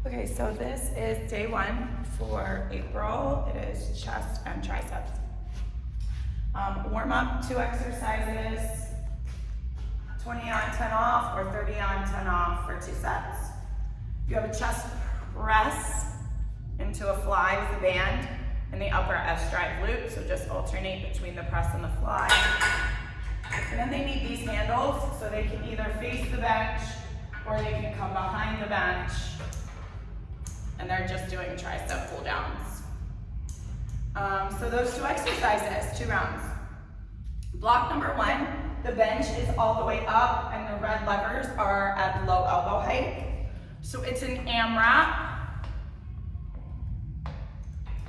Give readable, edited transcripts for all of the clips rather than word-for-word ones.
Okay, so this is day 1 for April. It is chest and triceps. Warm up 2 exercises, 20 on, 10 off, or 30 on, 10 off for 2 sets. You have a chest press into a fly with a band in the upper S-drive loop, so just alternate between the press and the fly. And then they need these handles, so they can either face the bench or they can come behind the bench. And they're just doing tricep pull downs. So those 2 exercises, 2 rounds. Block number 1, the bench is all the way up and the red levers are at low elbow height. So it's an AMRAP.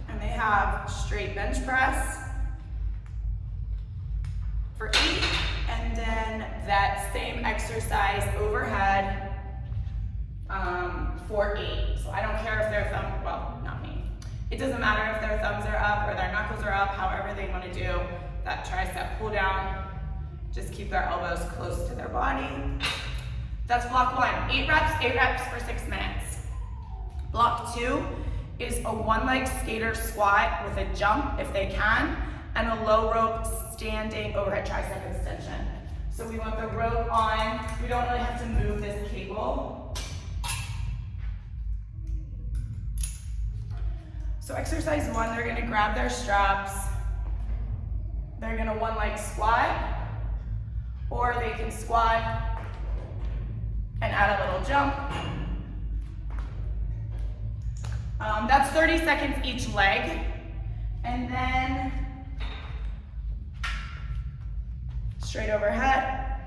And they have straight bench press for 8, and then that same exercise overhead for 8. So I don't care if their thumb, well, not me. It doesn't matter if their thumbs are up or their knuckles are up, however they want to do that tricep pull down. Just keep their elbows close to their body. That's block 1, 8 reps for 6 minutes. Block 2 is a 1-leg skater squat with a jump if they can, and a low rope standing overhead tricep extension. So we want the rope on. We don't really have to move this cable. So exercise 1, they're gonna grab their straps. They're gonna 1-leg squat, or they can squat and add a little jump. That's 30 seconds each leg. And then straight overhead.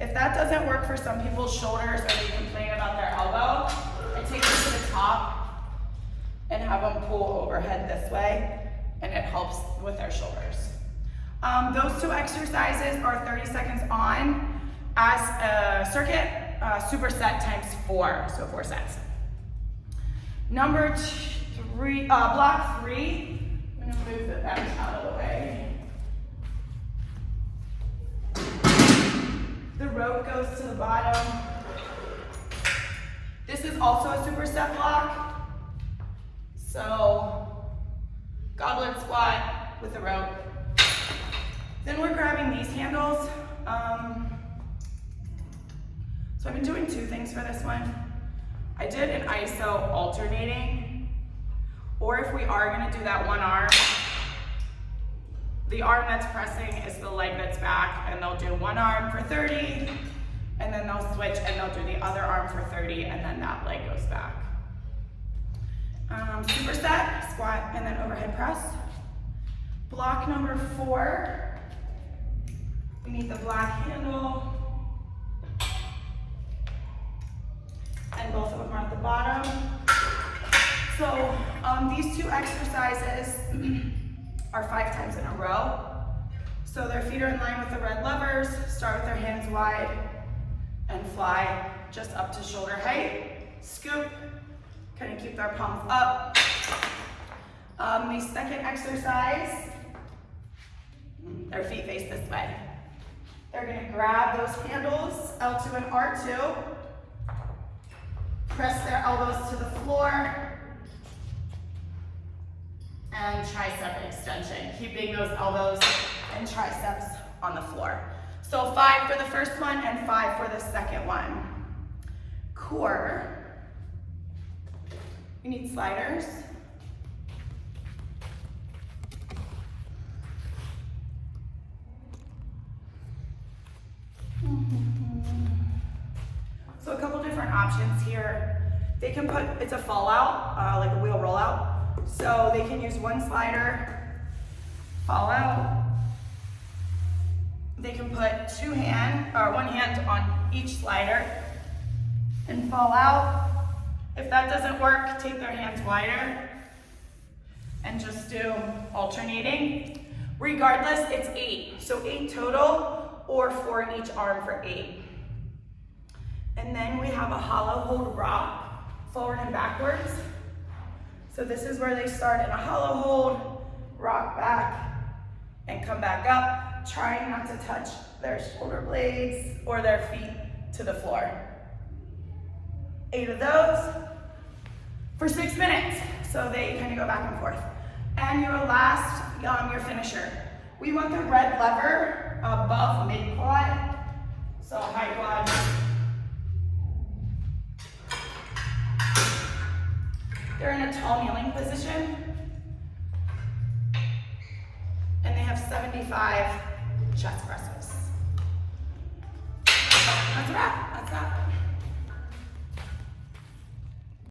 If that doesn't work for some people's shoulders or they complain about their elbow, I take them to the top and have them pull overhead this way, and it helps with their shoulders. Those 2 exercises are 30 seconds on as a circuit, superset times 4, so 4 sets. Number 3, block 3, I'm gonna move the bench out of the way. The rope goes to the bottom. This is also a superset block. So, goblet squat with a rope. Then we're grabbing these handles. So I've been doing 2 things for this one. I did an iso alternating, or if we are gonna do that one arm, the arm that's pressing is the leg that's back, and they'll do one arm for 30, and then they'll switch and they'll do the other arm for 30, and then that leg goes back. Superset, squat, and then overhead press. Block number 4, we need the black handle, and both of them are at the bottom. So these 2 exercises are 5 times in a row. So their feet are in line with the red levers, start with their hands wide, and fly just up to shoulder height, scoop, kind of keep their palms up. The second exercise, their feet face this way. They're gonna grab those handles, L2 and R2, press their elbows to the floor, and tricep extension, keeping those elbows and triceps on the floor. So 5 for the first one and 5 for the second one. Core, we need sliders. So a couple different options here. They can put, it's a fallout, like a wheel rollout. So they can use 1 slider, fall out. They can put 1 hand on each slider and fall out. If that doesn't work, take their hands wider and just do alternating. Regardless, it's 8. So 8 total, or 4 in each arm for 8. And then we have a hollow hold rock, forward and backwards. So this is where they start in a hollow hold, rock back, and come back up, trying not to touch their shoulder blades or their feet to the floor. 8 of those. for 6 minutes. So they kind of go back and forth. And your last, your finisher. We want the red lever above mid quad. So high quad. They're in a tall kneeling position. And they have 75 chest presses. That's a wrap. That's that.